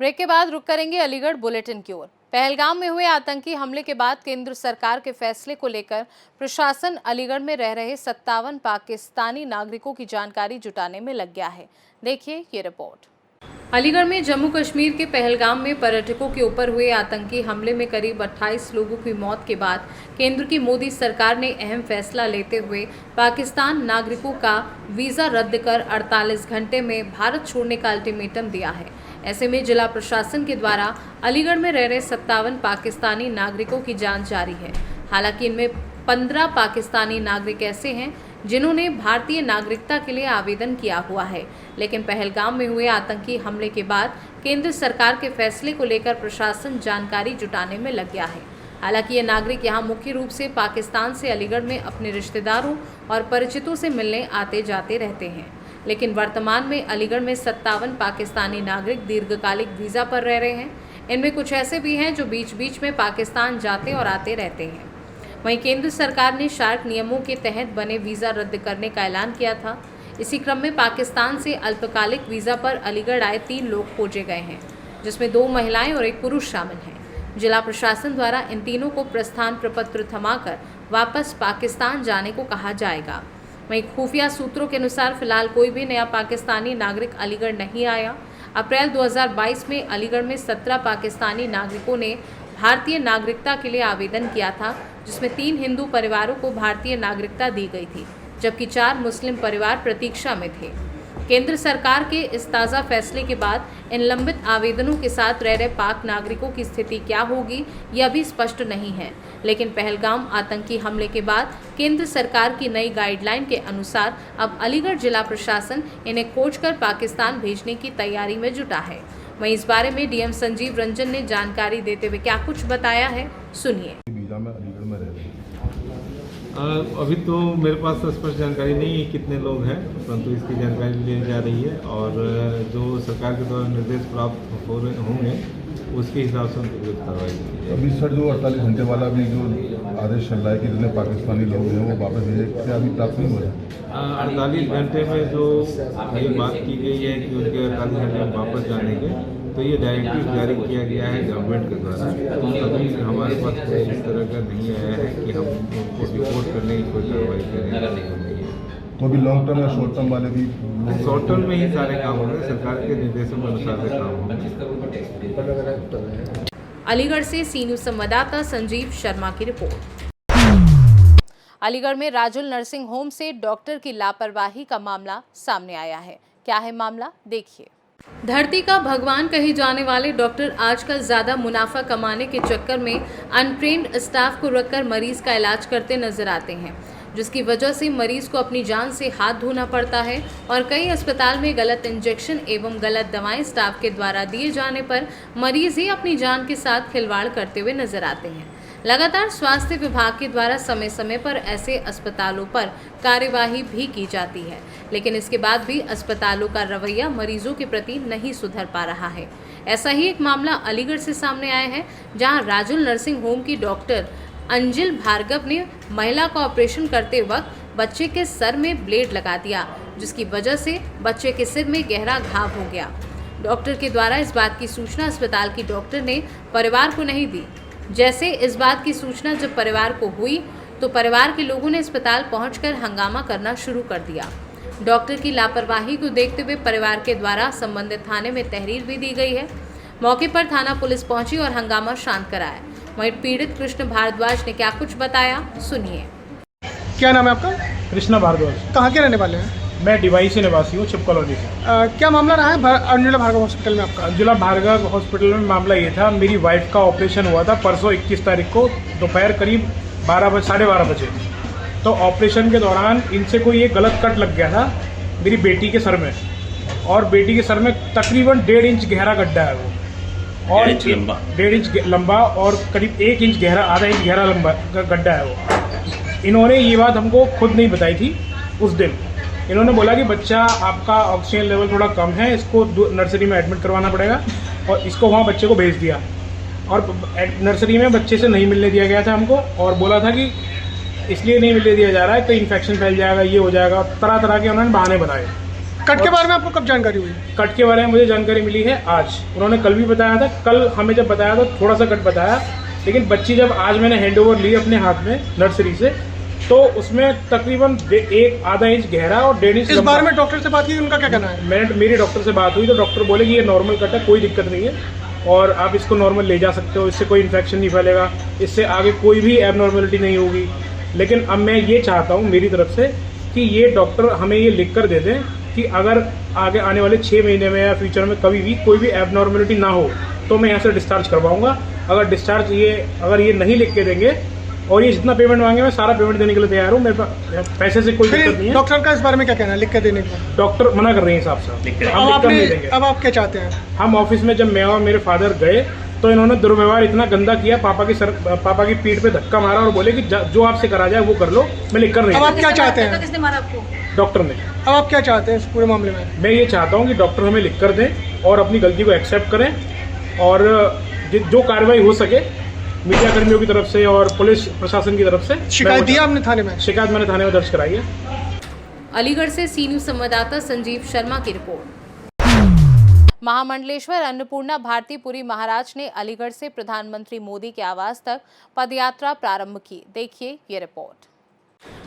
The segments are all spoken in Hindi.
ब्रेक के बाद रुक करेंगे अलीगढ़ बुलेटिन की ओर। पहलगाम में हुए आतंकी हमले के बाद केंद्र सरकार के फैसले को लेकर प्रशासन अलीगढ़ में रह रहे 57 पाकिस्तानी नागरिकों की जानकारी जुटाने में लग गया है। देखिए ये रिपोर्ट। अलीगढ़ में जम्मू कश्मीर के पहलगाम में पर्यटकों के ऊपर हुए आतंकी हमले में करीब 28 लोगों की मौत के बाद केंद्र की मोदी सरकार ने अहम फैसला लेते हुए पाकिस्तान नागरिकों का वीजा रद्द कर 48 घंटे में भारत छोड़ने का अल्टीमेटम दिया है। ऐसे में जिला प्रशासन के द्वारा अलीगढ़ में रह रहे 57 पाकिस्तानी नागरिकों की जांच जारी है। हालांकि इनमें 15 पाकिस्तानी नागरिक ऐसे हैं जिन्होंने भारतीय नागरिकता के लिए आवेदन किया हुआ है, लेकिन पहलगाम में हुए आतंकी हमले के बाद केंद्र सरकार के फैसले को लेकर प्रशासन जानकारी जुटाने में लग गया है। हालांकि ये नागरिक यहां मुख्य रूप से पाकिस्तान से अलीगढ़ में अपने रिश्तेदारों और परिचितों से मिलने आते जाते रहते हैं, लेकिन वर्तमान में अलीगढ़ में 57 पाकिस्तानी नागरिक दीर्घकालिक वीज़ा पर रह रहे हैं। इनमें कुछ ऐसे भी हैं जो बीच बीच में पाकिस्तान जाते और आते रहते हैं। वहीं केंद्र सरकार ने शार्क नियमों के तहत बने वीज़ा रद्द करने का ऐलान किया था। इसी क्रम में पाकिस्तान से अल्पकालिक वीज़ा पर अलीगढ़ आए 3 लोग खोजे गए हैं, जिसमें 2 महिलाएं और 1 पुरुष शामिल हैं। जिला प्रशासन द्वारा इन तीनों को प्रस्थान प्रपत्र थमाकर वापस पाकिस्तान जाने को कहा जाएगा। वहीं खुफिया सूत्रों के अनुसार फिलहाल कोई भी नया पाकिस्तानी नागरिक अलीगढ़ नहीं आया। अप्रैल 2022 में अलीगढ़ में 17 पाकिस्तानी नागरिकों ने भारतीय नागरिकता के लिए आवेदन किया था, जिसमें 3 हिंदू परिवारों को भारतीय नागरिकता दी गई थी, जबकि 4 मुस्लिम परिवार प्रतीक्षा में थे। केंद्र सरकार के इस ताज़ा फैसले के बाद इन लंबित आवेदनों के साथ रह रहे पाक नागरिकों की स्थिति क्या होगी यह अभी स्पष्ट नहीं है, लेकिन पहलगाम आतंकी हमले के बाद केंद्र सरकार की नई गाइडलाइन के अनुसार अब अलीगढ़ जिला प्रशासन इन्हें खोजकर पाकिस्तान भेजने की तैयारी में जुटा है। वहीं इस बारे में डीएम संजीव रंजन ने जानकारी देते हुए क्या कुछ बताया है, सुनिए। अलीगढ़ में रह रहे हैं। अभी तो मेरे पास स्पष्ट जानकारी नहीं है कितने लोग हैं, परंतु इसकी जानकारी ली जा रही है और जो सरकार के द्वारा निर्देश प्राप्त होंगे उसके हिसाब से उनके विरुद्ध कार्रवाई की जाएगी। अभी सर जो 48 घंटे वाला अभी जो आदेश चल रहा है कि जितने पाकिस्तानी लोग हैं वो वापस भेजे, क्या अभी प्राप्त नहीं हो रहा? 48 घंटे में जो ये बात की गई है कि उनके 48 घंटे में वापस जाने के, तो ये डायरेक्टिव जारी किया गया है गवर्नमेंट के द्वारा। अभी हमारे पास कोई इस तरह का नहीं आया है कि हम उनको डिपोर्ट करने की कोई कार्रवाई करें। तो अभी लॉन्ग टर्म या शॉर्ट टर्म वाले भी? शॉर्ट टर्म में ही सारे काम होंगे, सरकार के निर्देशों के अनुसार से काम होंगे। अलीगढ़ से सी न्यूज़ संवाददाता संजीव शर्मा की रिपोर्ट। अलीगढ़ में राजुल नर्सिंग होम से डॉक्टर की लापरवाही का मामला सामने आया है। क्या है मामला, देखिए। धरती का भगवान कहे जाने वाले डॉक्टर आजकल ज्यादा मुनाफा कमाने के चक्कर में अनट्रेन्ड स्टाफ को रखकर मरीज का इलाज करते नजर आते हैं, जिसकी वजह से मरीज को अपनी जान से हाथ धोना पड़ता है और कई अस्पताल में गलत इंजेक्शन एवं गलत दवाएं स्टाफ के द्वारा दिए जाने पर मरीज ही अपनी जान के साथ खिलवाड़ करते हुए नजर आते हैं। लगातार स्वास्थ्य विभाग के द्वारा समय समय पर ऐसे अस्पतालों पर कार्यवाही भी की जाती है, लेकिन इसके बाद भी अस्पतालों का रवैया मरीजों के प्रति नहीं सुधर पा रहा है। ऐसा ही एक मामला अलीगढ़ से सामने आया है, जहां राजुल नर्सिंग होम की डॉक्टर अंजिल भार्गव ने महिला का ऑपरेशन करते वक्त बच्चे के सर में ब्लेड लगा दिया, जिसकी वजह से बच्चे के सिर में गहरा घाव हो गया। डॉक्टर के द्वारा इस बात की सूचना अस्पताल की डॉक्टर ने परिवार को नहीं दी। जैसे इस बात की सूचना जब परिवार को हुई तो परिवार के लोगों ने अस्पताल पहुंचकर हंगामा करना शुरू कर दिया। डॉक्टर की लापरवाही को देखते हुए परिवार के द्वारा संबंधित थाने में तहरीर भी दी गई है। मौके पर थाना पुलिस पहुंची और हंगामा शांत कराया। वहीं पीड़ित कृष्ण भारद्वाज ने क्या कुछ बताया, सुनिए। क्या नाम है आपका? कृष्ण भारद्वाज। कहाँ के रहने वाले हैं? मैं डिवाई से निवासी हूँ, चिप कॉलोनी से। क्या मामला रहा है अंजुला भार्गव हॉस्पिटल में आपका? अंजुला भार्गव हॉस्पिटल में मामला ये था, मेरी वाइफ का ऑपरेशन हुआ था परसों 21 तारीख को दोपहर करीब 12 बजे। तो ऑपरेशन के दौरान इनसे कोई एक गलत कट लग गया था मेरी बेटी के सर में, और बेटी के सर में तकरीबन 1.5 इंच गहरा गड्ढा है वो, और 1.5 इंच लंबा और करीब 1 इंच गहरा, आधा इंच गहरा लंबा गड्ढा है वो। इन्होंने ये बात हमको खुद नहीं बताई थी उस दिन। इन्होंने बोला कि बच्चा आपका ऑक्सीजन लेवल थोड़ा कम है, इसको नर्सरी में एडमिट करवाना पड़ेगा, और इसको वहाँ बच्चे को भेज दिया। और नर्सरी में बच्चे से नहीं मिलने दिया गया था हमको, और बोला था कि इसलिए नहीं मिलने दिया जा रहा है तो इन्फेक्शन फैल जाएगा, ये हो जाएगा, तरह तरह के उन्होंने बहाने बनाए। कट के बारे में आपको कब जानकारी हुई? कट के बारे में मुझे जानकारी मिली है आज। उन्होंने कल भी बताया था, कल हमें जब बताया तो थोड़ा सा कट बताया, लेकिन बच्ची जब आज मैंने हैंडओवर ली अपने हाथ में नर्सरी से, तो उसमें तकरीबन एक आधा इंच गहरा और 1.5 इंच। इस बारे में डॉक्टर से बात की, उनका क्या कहना है? मेरी डॉक्टर से बात हुई तो डॉक्टर बोले कि ये नॉर्मल कट है, कोई दिक्कत नहीं है और आप इसको नॉर्मल ले जा सकते हो, इससे कोई इन्फेक्शन नहीं फैलेगा, इससे आगे कोई भी एबनॉर्मेलिटी नहीं होगी। लेकिन अब मैं ये चाहता हूँ मेरी तरफ से कि ये डॉक्टर हमें ये लिख कर दे दें कि अगर आगे आने वाले 6 महीने में या फ्यूचर में कभी भी कोई भी एबनॉर्मेलिटी ना हो तो मैं यहाँ से डिस्चार्ज करवाऊँगा। अगर डिस्चार्ज अगर ये नहीं लिख के देंगे और ये जितना पेमेंट मांगे मैं सारा पेमेंट देने के लिए तैयार हूँ, मेरे पास पैसे से कोई दिक्कत नहीं है। डॉक्टर का इस बारे में क्या कहना है लिख के देने का? डॉक्टर मना कर रहे हैं साहब साहब। अब आप क्या चाहते हैं? हम ऑफिस में जब मैं और मेरे फादर गए तो इन्होंने दुर्व्यवहार इतना गंदा किया, पापा की पीठ पे धक्का मारा और बोले कि जो आपसे करा जाए वो कर लो, मैं लिख कर नहीं। अब आप क्या चाहते हैं? किसने मारा आपको? डॉक्टर ने। अब आप क्या चाहते हैं इस पूरे मामले में? मैं ये चाहता हूँ कि डॉक्टर हमें लिख कर दें और अपनी गलती को एक्सेप्ट करें और जो कार्रवाई हो सके मीडिया कर्मियों की तरफ से और पुलिस प्रशासन की तरफ से। शिकायत दी आपने थाने में? शिकायत मैंने थाने में दर्ज कराई है। अलीगढ़ से सी न्यूज संवाददाता संजीव शर्मा की रिपोर्ट। महामंडलेश्वर अन्नपूर्णा भारती पुरी महाराज ने अलीगढ़ से प्रधानमंत्री मोदी के आवास तक पदयात्रा प्रारंभ की। देखिए ये रिपोर्ट।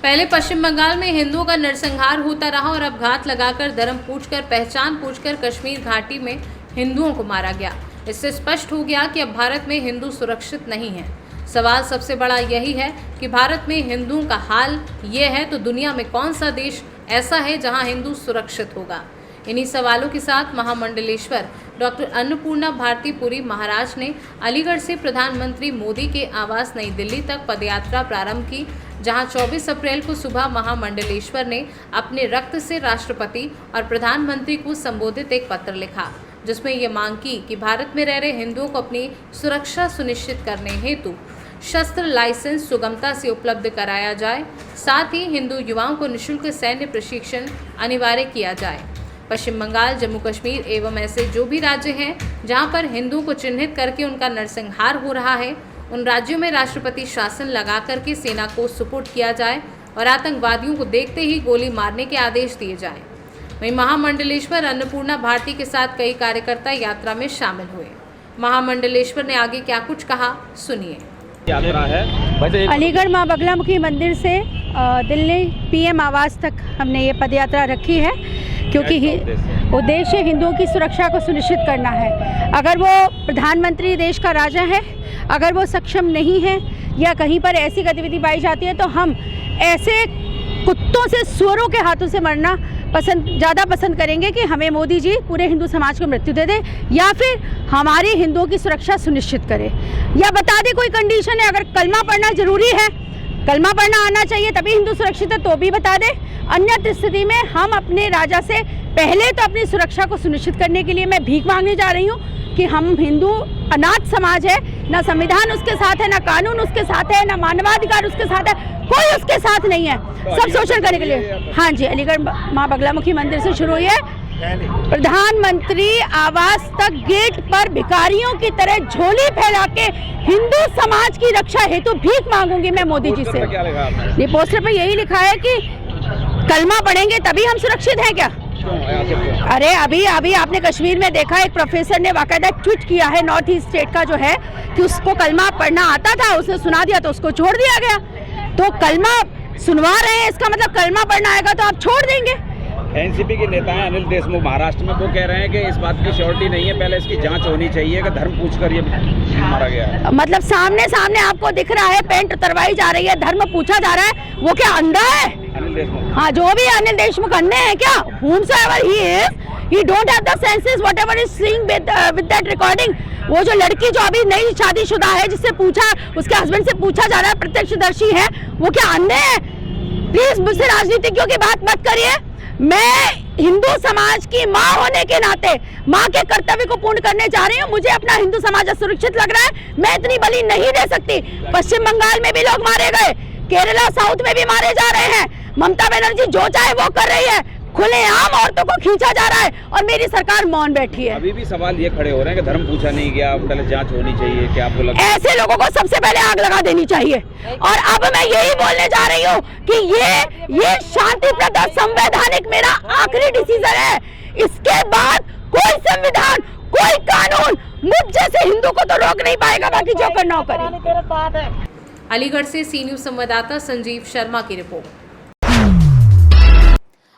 पहले पश्चिम बंगाल में हिंदुओं का नरसंहार होता रहा और अब घात लगाकर धर्म पूछकर पहचान पूछकर कश्मीर घाटी में हिंदुओं को मारा गया। इससे स्पष्ट हो गया कि अब भारत में हिंदू सुरक्षित नहीं है। सवाल सबसे बड़ा यही है कि भारत में हिंदुओं का हाल ये है तो दुनिया में कौन सा देश ऐसा है जहां हिंदू सुरक्षित होगा। इन्हीं सवालों के साथ महामंडलेश्वर डॉक्टर अन्नपूर्णा भारती पुरी महाराज ने अलीगढ़ से प्रधानमंत्री मोदी के आवास नई दिल्ली तक पदयात्रा प्रारंभ की, जहां 24 अप्रैल को सुबह महामंडलेश्वर ने अपने रक्त से राष्ट्रपति और प्रधानमंत्री को संबोधित एक पत्र लिखा, जिसमें ये मांग की कि भारत में रह रहे हिंदुओं को अपनी सुरक्षा सुनिश्चित करने हेतु शस्त्र लाइसेंस सुगमता से उपलब्ध कराया जाए। साथ ही हिंदू युवाओं को निःशुल्क सैन्य प्रशिक्षण अनिवार्य किया जाए। पश्चिम बंगाल, जम्मू कश्मीर एवं ऐसे जो भी राज्य हैं जहां पर हिंदुओं को चिन्हित करके उनका नरसंहार हो रहा है, उन राज्यों में राष्ट्रपति शासन लगा करके सेना को सुपुर्द किया जाए और आतंकवादियों को देखते ही गोली मारने के आदेश दिए जाएं। वहीं महामंडलेश्वर अन्नपूर्णा भारती के साथ कई कार्यकर्ता यात्रा में शामिल हुए। महामंडलेश्वर ने आगे क्या कुछ कहा, सुनिए। यात्रा है अलीगढ़ माँ बगलामुखी मंदिर से दिल्ली पीएम आवास तक हमने ये पदयात्रा रखी है, क्योंकि उद्देश्य हिंदुओं की सुरक्षा को सुनिश्चित करना है। अगर वो प्रधानमंत्री देश का राजा है, अगर वो सक्षम नहीं है या कहीं पर ऐसी गतिविधि पाई जाती है तो हम ऐसे कुत्तों से, सुअरों के हाथों से मरना ज़्यादा पसंद करेंगे कि हमें मोदी जी पूरे हिंदू समाज को मृत्यु दे दे या फिर हमारे हिंदुओं की सुरक्षा सुनिश्चित करे, या बता दे कोई कंडीशन है। अगर कलमा पढ़ना जरूरी है, कलमा पढ़ना आना चाहिए तभी हिंदू सुरक्षित है, तो भी बता दे। अन्य स्थिति में हम अपने राजा से पहले तो अपनी सुरक्षा को सुनिश्चित करने के लिए मैं भीख मांगने जा रही हूँ कि हम हिंदू अनाथ समाज है, ना संविधान उसके साथ है, ना कानून उसके साथ है, ना मानवाधिकार उसके साथ है, कोई उसके साथ नहीं है। सब शोषण करने के लिए। हाँ जी, अलीगढ़ माँ बगलामुखी मंदिर से शुरू हुई है। प्रधानमंत्री आवास तक गेट पर भिखारियों की तरह झोली फैला के हिंदू समाज की रक्षा हेतु भीख मांगूंगी मैं मोदी जी से। ये पोस्टर पर यही लिखा है कि कलमा पढ़ेंगे तभी हम सुरक्षित हैं क्या? अरे अभी आपने कश्मीर में देखा, एक प्रोफेसर ने बाकायदा ट्वीट किया है नॉर्थ ईस्ट स्टेट का जो है कि उसको कलमा पढ़ना आता था, उसने सुना दिया तो उसको छोड़ दिया गया। तो कलमा सुनवा रहे हैं, इसका मतलब कलमा पढ़ना आएगा तो आप छोड़ देंगे। एनसीपी के नेता हैं अनिल देशमुख महाराष्ट्र में, वो कह रहे हैं कि इस बात की श्योरिटी नहीं है, पहले इसकी जांच होनी चाहिए कि धर्म पूछकर ये मारा गया है। मतलब सामने आपको दिख रहा है, पेंट उतरवाई जा रही है, धर्म पूछा जा रहा है, वो क्या अंधा है? अनिल देशमुख, हाँ, जो भी अनिल देशमुख अंधे हैं क्या? whomsoever he is, he don't have the senses, whatever is seeing with that recording। वो जो लड़की जो अभी नई शादीशुदा है, जिससे पूछा, उसके हस्बैंड से पूछा जा रहा है, प्रत्यक्षदर्शी है, वो क्या अंधे हैं? प्लीज मुझसे राजनीतिज्ञों की बात मत करिए। मैं हिंदू समाज की माँ होने के नाते माँ के कर्तव्य को पूर्ण करने जा रही हूँ। मुझे अपना हिंदू समाज असुरक्षित लग रहा है, मैं इतनी बलि नहीं दे सकती। पश्चिम बंगाल में भी लोग मारे गए, केरला साउथ में भी मारे जा रहे हैं। ममता बनर्जी जो चाहे वो कर रही है, खुलेआम औरतों को खींचा जा रहा है और मेरी सरकार मौन बैठी है। अभी भी सवाल ये खड़े हो रहे हैं कि धर्म पूछा नहीं गया, पहले जांच होनी चाहिए। क्या आपको लगता है? ऐसे लोगों को सबसे पहले आग लगा देनी चाहिए। और अब मैं यही बोलने जा रही हूँ कि ये शांतिप्रद और संवैधानिक मेरा आखिरी डिसीजन है। इसके बाद कोई संविधान, कोई कानून मुझ जैसे हिंदू को तो रोक नहीं पाएगा, बाकी जो करना हो करे। अलीगढ़ से सी न्यूज़ संवाददाता संजीव शर्मा की रिपोर्ट।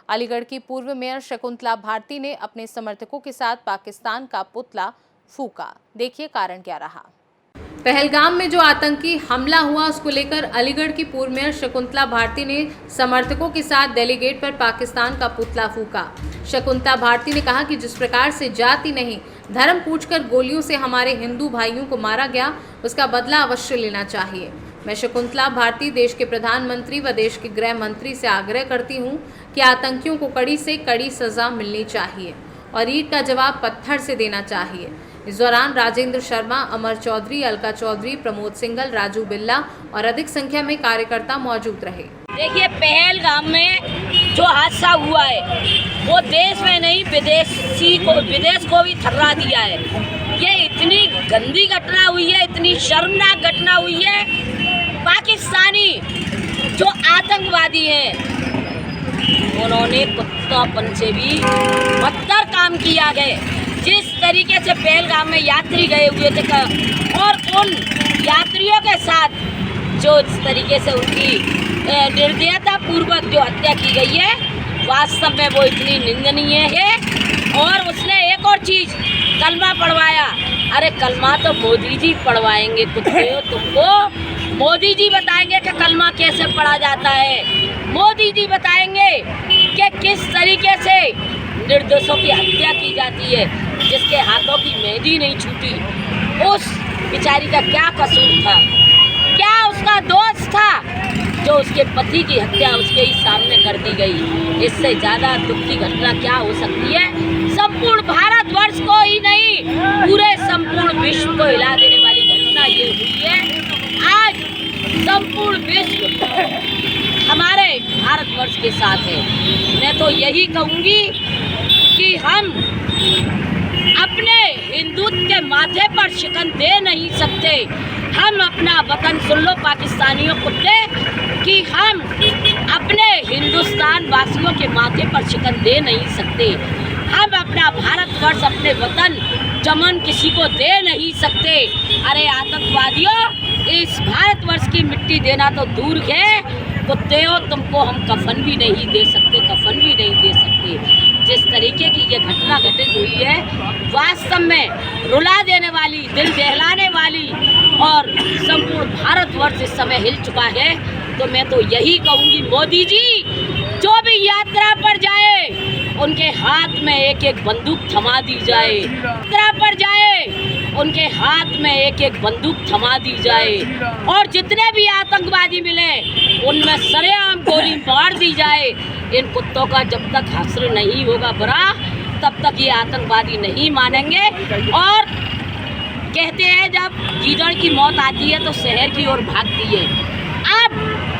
अलीगढ़ की पूर्व मेयर शकुंतला भारती ने अपने समर्थकों के साथ पाकिस्तान का पुतला फूंका। देखिए कारण क्या रहा। पहलगाम में जो आतंकी हमला हुआ उसको लेकर अलीगढ़ की पूर्व मेयर शकुंतला भारती ने समर्थकों के साथ डेलीगेट पर पाकिस्तान का पुतला फूंका। शकुंतला भारती ने कहा कि जिस प्रकार से जाति नहीं धर्म पूछकर गोलियों से हमारे हिंदू भाइयों को मारा गया, उसका बदला अवश्य लेना चाहिए। मैं शकुंतला भारती देश के प्रधानमंत्री व देश के गृह मंत्री से आग्रह करती हूं कि आतंकियों को कड़ी से कड़ी सजा मिलनी चाहिए और ईंट का जवाब पत्थर से देना चाहिए। इस दौरान राजेंद्र शर्मा, अमर चौधरी, अलका चौधरी, प्रमोद सिंघल, राजू बिल्ला और अधिक संख्या में कार्यकर्ता मौजूद रहे। देखिए, पहलगाम में जो हादसा हुआ है वो देश में नहीं विदेश को भी थर्रा दिया है। ये इतनी गंदी घटना हुई है, इतनी शर्मनाक घटना हुई है। पाकिस्तानी जो आतंकवादी हैं उन्होंने कुत्तापन से भी बदतर काम किया गया। जिस तरीके से पहलगाम में यात्री गए हुए थे और उन यात्रियों के साथ जो इस तरीके से उनकी निर्दयता पूर्वक जो हत्या की गई है, वास्तव में वो इतनी निंदनीय है। और उसने एक और चीज़, कलमा पढ़वाया। अरे कलमा तो मोदी जी पढ़वाएंगे कुत्ते हो तुमको। मोदी जी बताएंगे कि कलमा कैसे पढ़ा जाता है। मोदी जी बताएंगे कि किस तरीके से निर्दोषों की हत्या की जाती है, जिसके हाथों की मेहंदी नहीं छूटी। उस बेचारी का क्या कसूर था, क्या उसका दोष था जो उसके पति की हत्या उसके ही सामने कर दी गई। इससे ज़्यादा दुख की घटना क्या हो सकती है। संपूर्ण भारतवर्ष को ही नहीं, पूरे संपूर्ण विश्व को हिला देने वाली घटना ये हुई है। आज संपूर्ण विश्व हमारे भारतवर्ष के साथ है। मैं तो यही कहूँगी कि हम अपने हिंदुत्व के माथे पर शिकन दे नहीं सकते। हम अपना वतन, सुन लो पाकिस्तानियों कुत्ते, कि हम अपने हिंदुस्तान वासियों के माथे पर शिकन दे नहीं सकते। हम अपना भारतवर्ष, अपने वतन चमन किसी को दे नहीं सकते। अरे आतंकवादियों, इस भारतवर्ष की मिट्टी देना तो दूर है, कुत्ते हो तुमको हम कफन भी नहीं दे सकते, कफन भी नहीं दे सकते। जिस तरीके की ये घटना घटित हुई है, वास्तव में रुला देने वाली, दिल दहलाने वाली, और संपूर्ण भारतवर्ष इस समय हिल चुका है। तो मैं तो यही कहूँगी, मोदी जी जो भी यात्रा पर जाए उनके हाथ में एक एक बंदूक थमा दी जाए। यात्रा पर जाए उनके हाथ में एक एक बंदूक थमा दी जाए और जितने भी आतंकवादी मिले उनमें सरेआम गोली मार दी जाए। इन कुत्तों का जब तक हश्र नहीं होगा बरा, तब तक ये आतंकवादी नहीं मानेंगे। और कहते हैं जब गीदड़ की मौत आती है तो शहर की ओर भागती है। अब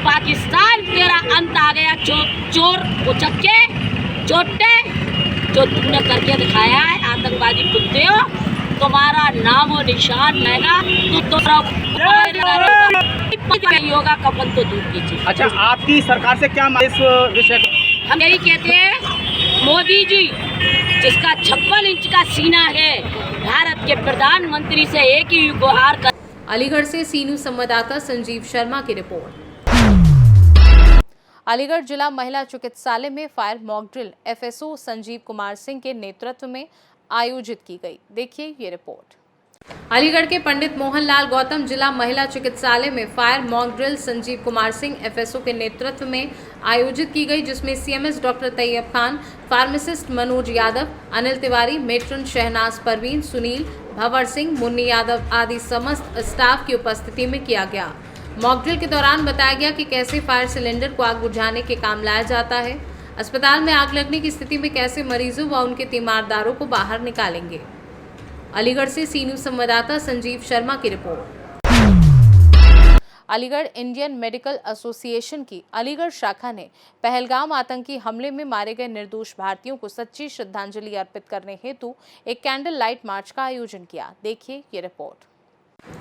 पाकिस्तान तेरा अंत आ गया, चोर उचक्के चोटे जो तुमने करके दिखाया है। आतंकवादी कुत्ते हो, तुम्हारा नाम और निशान रहेगा तो होगा, कफन तो दूर कीजिए। अच्छा, आपकी सरकार से क्या इस विषय को? हम यही कहते हैं, मोदी जी जिसका 56 इंच का सीना है, भारत के प्रधानमंत्री से एक ही गुहार कर। अलीगढ़ से सी न्यूज़ संवाददाता संजीव शर्मा की रिपोर्ट। अलीगढ़ जिला महिला चिकित्सालय में fire mock drill FSO Sanjeev Kumar Singh के नेतृत्व में आयोजित की गई। देखिए ये रिपोर्ट। अलीगढ़ के पंडित मोहनलाल गौतम जिला महिला चिकित्सालय में fire mock drill Sanjeev Kumar Singh FSO के नेतृत्व में आयोजित की गई, जिसमें CMS doctor Tayyab Khan, pharmacist Manoj Yadav, Anil Tiwari, matron Shahnaz Parveen, Sunil, Bhanwar Singh, Munni Yadav आदि समस्त स्टाफ की उपस्थिति में किया गया। मॉक ड्रिल के दौरान बताया गया कि कैसे फायर सिलेंडर को आग बुझाने के काम लाया जाता है, अस्पताल में आग लगने की स्थिति में कैसे मरीजों व उनके तीमारदारों को बाहर निकालेंगे। अलीगढ़ से सी न्यूज़ संवाददाता संजीव शर्मा की report. Aligarh Indian medical association की अलीगढ़ शाखा ने पहलगाम आतंकी हमले में मारे गए निर्दोष भारतीयों को सच्ची श्रद्धांजलि अर्पित करने हेतु एक कैंडल लाइट मार्च का आयोजन किया। देखिए ये रिपोर्ट।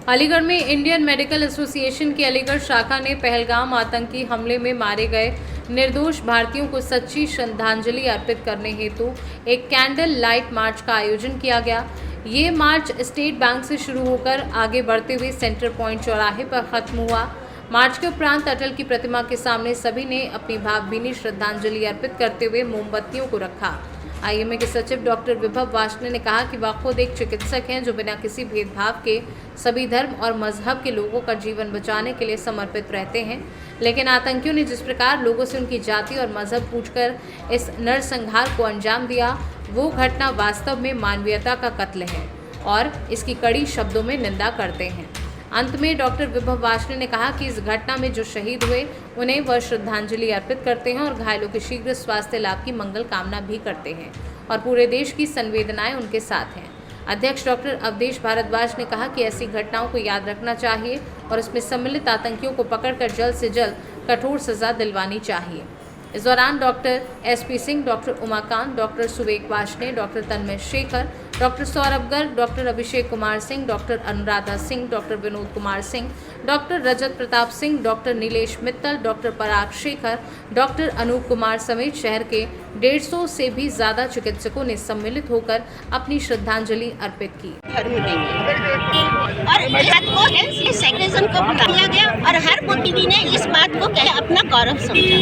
अलीगढ़ में इंडियन मेडिकल एसोसिएशन की अलीगढ़ शाखा ने पहलगाम आतंकी हमले में मारे गए निर्दोष भारतीयों को सच्ची श्रद्धांजलि अर्पित करने हेतु एक कैंडल लाइट मार्च का आयोजन किया गया। ये मार्च स्टेट बैंक से शुरू होकर आगे बढ़ते हुए सेंटर पॉइंट चौराहे पर खत्म हुआ। मार्च के उपरांत अटल की प्रतिमा के सामने सभी ने अपनी भावभीनी श्रद्धांजलि अर्पित करते हुए मोमबत्तियों को रखा। आईएमए के सचिव डॉक्टर विभव वार्ष्णेय ने कहा कि वह खुद एक चिकित्सक हैं जो बिना किसी भेदभाव के सभी धर्म और मजहब के लोगों का जीवन बचाने के लिए समर्पित रहते हैं, लेकिन आतंकियों ने जिस प्रकार लोगों से उनकी जाति और मजहब पूछकर इस नरसंहार को अंजाम दिया, वो घटना वास्तव में मानवीयता का कत्ल है और इसकी कड़ी शब्दों में निंदा करते हैं। अंत में डॉक्टर विभव वार्ष्णेय ने कहा कि इस घटना में जो शहीद हुए उन्हें वह श्रद्धांजलि अर्पित करते हैं और घायलों के शीघ्र स्वास्थ्य लाभ की मंगल कामना भी करते हैं और पूरे देश की संवेदनाएं उनके साथ हैं। अध्यक्ष डॉक्टर अवधेश भारद्वाज ने कहा कि ऐसी घटनाओं को याद रखना चाहिए और इसमें सम्मिलित आतंकियों को पकड़कर जल्द से जल्द कठोर सजा दिलवानी चाहिए। इस दौरान doctor SP Singh, doctor Umakant, doctor Suvek Varshney, doctor Tanmay Shekhar, doctor Saurabh Garg, doctor Abhishek Kumar Singh, doctor Anuradha Singh, doctor Vinod Kumar Singh, doctor Rajat Pratap Singh, doctor Nilesh Mittal, doctor Parag Shekhar, doctor Anoop Kumar समेत शहर के 150 से भी ज्यादा चिकित्सकों ने सम्मिलित होकर अपनी श्रद्धांजलि अर्पित की। और सेक्रेजन को बुला दिया गया और हर बुद्धिजीवी ने इस बात को अपना गौरव समझा।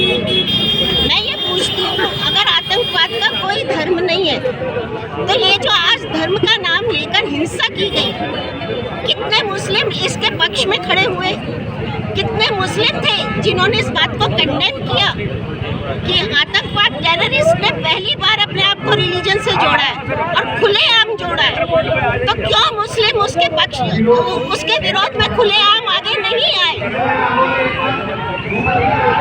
मैं ये पूछती हूँ, अगर आतंकवाद का कोई धर्म नहीं है तो ये जो आज धर्म का नाम लेकर हिंसा की गई, कितने मुस्लिम इसके पक्ष में खड़े हुए, कितने मुस्लिम थे जिन्होंने इस बात को कंडेम किया कि आतंकवाद टेररिस्ट ने पहली बार अपने आप को रिलीजन से जोड़ा है और खुलेआम जोड़ा है, तो क्यों मुस्लिम उसके पक्ष उसके विरोध में खुलेआम आगे नहीं आए?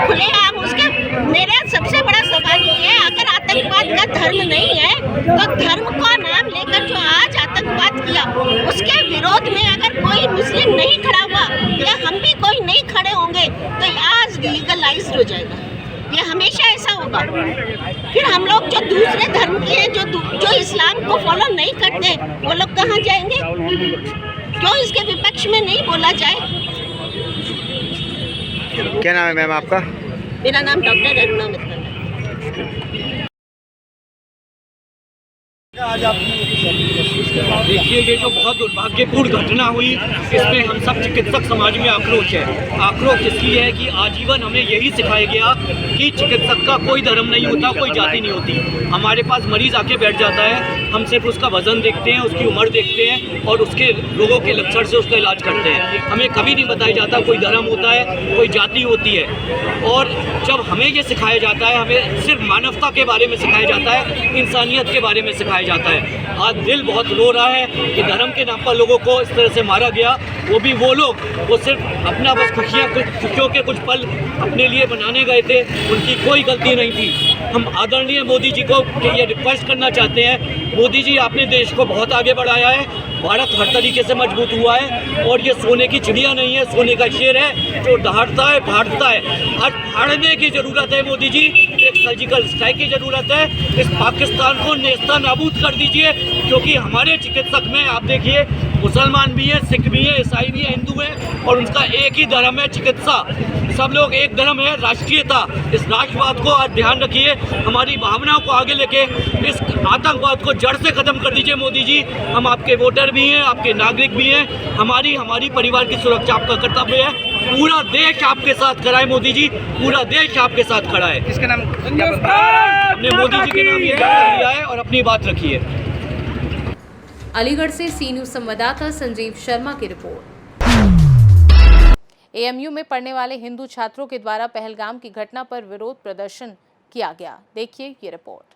खुलेआम उसके मेरा सबसे बड़ा सवाल ये है, अगर आतंकवाद का धर्म नहीं है तो धर्म का नाम लेकर जो आज आतंकवाद किया उसके विरोध में अगर कोई मुस्लिम नहीं खड़ा हुआ या हम भी कोई नहीं खड़े होंगे तो आज लीगलाइज्ड हो जाएगा। ये हमेशा ऐसा होगा। फिर हम लोग जो दूसरे धर्म के हैं, जो इस्लाम को फॉलो नहीं करते, वो लोग कहाँ जाएंगे? क्यों इसके विपक्ष में नहीं बोला जाए? क्या नाम है मैम आपका? मेरा नाम डॉक्टर अरुणा मित्तल है। आज आप देखिए, ये जो बहुत दुर्भाग्यपूर्ण घटना हुई, इसमें हम सब चिकित्सक समाज में आक्रोश है। आक्रोश इसलिए है कि आजीवन हमें यही सिखाया गया कि चिकित्सक का कोई धर्म नहीं होता, कोई जाति नहीं होती। हमारे पास मरीज आके बैठ जाता है, हम सिर्फ उसका वजन देखते हैं, उसकी उम्र देखते हैं और उसके रोगों के लक्षण से उसका इलाज करते हैं। हमें कभी नहीं बताया जाता कोई धर्म होता है, कोई जाति होती है। और जब हमें ये सिखाया जाता है, हमें सिर्फ मानवता के बारे में सिखाया जाता है, इंसानियत के बारे में सिखाया जाता है। आज दिल बहुत रो रहा है कि धर्म के नाम पर लोगों को इस तरह से मारा गया। वो भी वो लोग वो सिर्फ अपना बस खुशियों के कुछ पल अपने लिए बनाने गए थे, उनकी कोई गलती नहीं थी। हम आदरणीय मोदी जी को ये रिक्वेस्ट करना चाहते हैं, मोदी जी आपने देश को बहुत आगे बढ़ाया है, भारत हर तरीके से मजबूत हुआ है और ये सोने की चिड़िया नहीं है, सोने का शेर है जो दहाड़ता है, फाड़ता है। आज फाड़ने की ज़रूरत है मोदी जी, एक सर्जिकल स्ट्राइक की ज़रूरत है। इस पाकिस्तान को नेस्ता नाबूद कर दीजिए, क्योंकि हमारे चिकित्सक में आप देखिए मुसलमान भी हैं, सिख भी हैं, ईसाई भी हैं, हिंदू हैं और उनका एक ही धर्म है चिकित्सा। सब लोग एक धर्म है, राष्ट्रीयता। इस राष्ट्रवाद को आज ध्यान रखिए, हमारी भावनाओं को आगे लेके इस आतंकवाद को जड़ से ख़त्म कर दीजिए मोदी जी। हम आपके वोटर भी हैं, आपके नागरिक भी हैं, हमारी परिवार की सुरक्षा आपका कर्तव्य है। पूरा देश आपके साथ खड़ा है मोदी जी, पूरा देश आपके साथ खड़ा है। किसका नाम? हमने मोदी जी के नाम ये कर लिया है और अपनी बात रखी है। अलीगढ़ से सी न्यूज़ संवाददाता संजीव शर्मा की रिपोर्ट। एएमयू में पढ़ने वाले हिंदू छात्रों के द्वारा पहलगाम की घटना पर विरोध प्रदर्शन किया गया। देखिए ये रिपोर्ट।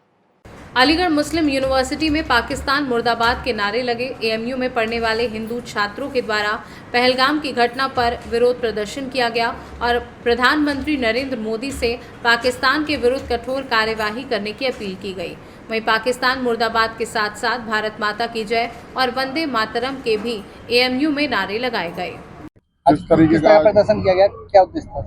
अलीगढ़ मुस्लिम यूनिवर्सिटी में पाकिस्तान मुर्दाबाद के नारे लगे। एएमयू में पढ़ने वाले हिंदू छात्रों के द्वारा पहलगाम की घटना पर विरोध प्रदर्शन किया गया और प्रधानमंत्री नरेंद्र मोदी से पाकिस्तान के विरुद्ध कठोर कार्यवाही करने की अपील की गई। वहीं पाकिस्तान मुर्दाबाद के साथ साथ भारत माता की जय और वंदे मातरम के भी एएमयू में नारे लगाए गए। किस तरीके का प्रदर्शन किया गया, क्या उद्देश्य था?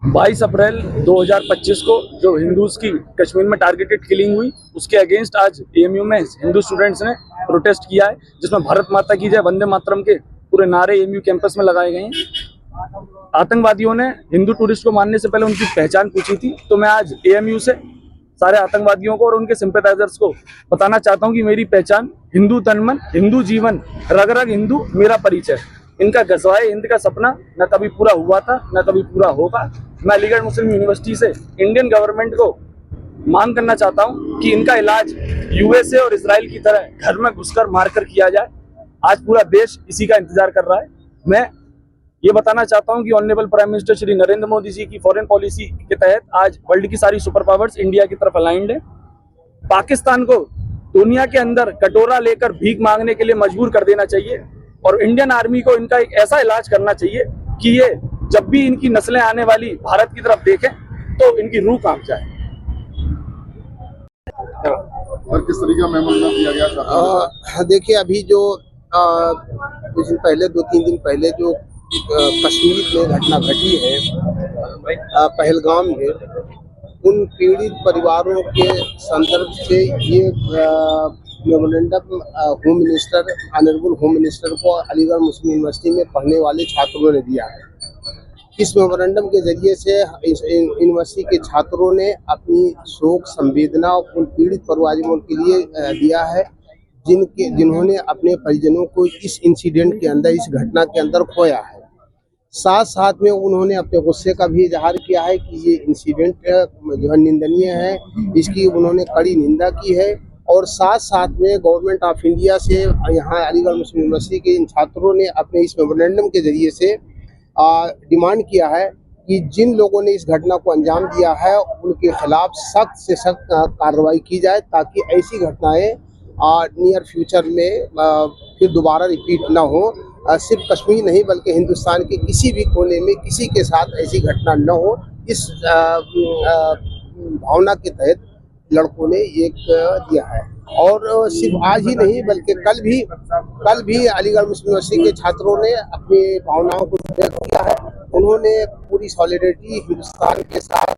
22 अप्रैल 2025 को जो हिंदूज की कश्मीर में टारगेटेड किलिंग हुई, उसके अगेंस्ट आज एएमयू में हिंदू स्टूडेंट्स ने प्रोटेस्ट किया है, जिसमें भारत माता की जय, वंदे मातरम के पूरे नारे एएमयू कैंपस में लगाए गए हैं। आतंकवादियों ने हिंदू टूरिस्ट को मारने से पहले उनकी पहचान पूछी थी, तो मैं आज एएमयू से सारे आतंकवादियों को और उनके सिंपैथाइजर्स को बताना चाहता हूं कि मेरी पहचान हिंदू तन मन, हिंदू जीवन, रग रग हिंदू मेरा परिचय। इनका गज़वाए हिंद का सपना न कभी पूरा हुआ था, न कभी पूरा होगा। मैं अलीगढ़ मुस्लिम यूनिवर्सिटी से इंडियन गवर्नमेंट को मांग करना चाहता हूं कि इनका इलाज यूएसए और इजराइल की तरह घर में घुसकर मारकर किया जाए। आज पूरा देश इसी का इंतजार कर रहा है। मैं ये बताना चाहता हूं कि honourable prime minister Shri Narendra Modi ji की फॉरेन पॉलिसी के तहत आज वर्ल्ड की सारी सुपर पावर्स इंडिया की तरफ अलाइंड है। पाकिस्तान को दुनिया के अंदर कटोरा लेकर भीख मांगने के लिए मजबूर कर देना चाहिए और इंडियन आर्मी को इनका एक ऐसा इलाज करना चाहिए कि ये जब भी इनकी नस्लें आने वाली भारत की तरफ देखें तो इनकी रूह कांप जाए। और किस तरीके का मेमोरेंडम दिया गया? देखिए, अभी जो कुछ दिन पहले, 2-3 दिन पहले जो कश्मीर में घटना घटी है पहलगाम में, उन पीड़ित परिवारों के संदर्भ से ये memorandum home minister, honourable home minister को अलीगढ़ मुस्लिम यूनिवर्सिटी में पढ़ने वाले छात्रों ने दिया है। इस मेमोरेंडम के जरिए से यूनिवर्सिटी के छात्रों ने अपनी शोक संवेदना उन पीड़ित परिवारों के लिए दिया है जिन्होंने अपने परिजनों को इस इंसिडेंट के अंदर, इस घटना के अंदर खोया है। साथ साथ में उन्होंने अपने गुस्से का भी इजहार किया है कि ये इंसिडेंट जो है निंदनीय है, इसकी उन्होंने कड़ी निंदा की है। और साथ साथ में गवर्नमेंट ऑफ इंडिया से यहाँ अलीगढ़ मुस्लिम यूनिवर्सिटी के इन छात्रों ने अपने इस मेमोरेंडम के जरिए से डिमांड किया है कि जिन लोगों ने इस घटना को अंजाम दिया है उनके खिलाफ सख्त से सख्त कार्रवाई की जाए, ताकि ऐसी घटनाएं नियर फ्यूचर में फिर दोबारा रिपीट ना हो। सिर्फ कश्मीर नहीं बल्कि हिंदुस्तान के किसी भी कोने में किसी के साथ ऐसी घटना न हो, इस भावना के तहत लड़कों ने ये दिया है। और सिर्फ आज ही नहीं बल्कि कल भी अलीगढ़ मुस्लिम यूनिवर्सिटी के छात्रों ने अपनी भावनाओं को व्यक्त किया है। उन्होंने पूरी सॉलिडेरिटी हिंदुस्तान के साथ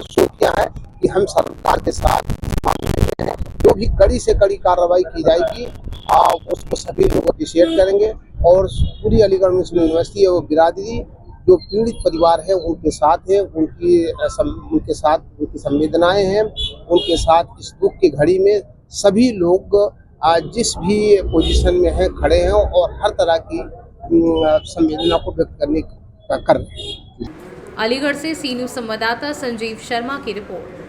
शो किया है कि हम सरकार के साथ हैं, जो भी कड़ी से कड़ी कार्रवाई की जाएगी उसको सभी लोग अप्रिशिएट करेंगे। और पूरी अलीगढ़ मुस्लिम यूनिवर्सिटी और बिरादरी जो पीड़ित परिवार है उनके साथ है, उनके साथ उनकी संवेदनाएं हैं, उनके साथ इस दुख की घड़ी में सभी लोग जिस भी पोजीशन में हैं खड़े हैं और हर तरह की संवेदना को व्यक्त करने कर रहे हैं। अलीगढ़ से सी न्यूज़ संवाददाता संजीव शर्मा की रिपोर्ट।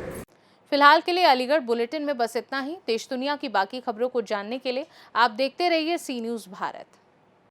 फिलहाल के लिए अलीगढ़ बुलेटिन में बस इतना ही। देश दुनिया की बाकी खबरों को जानने के लिए आप देखते रहिए सी न्यूज़ भारत।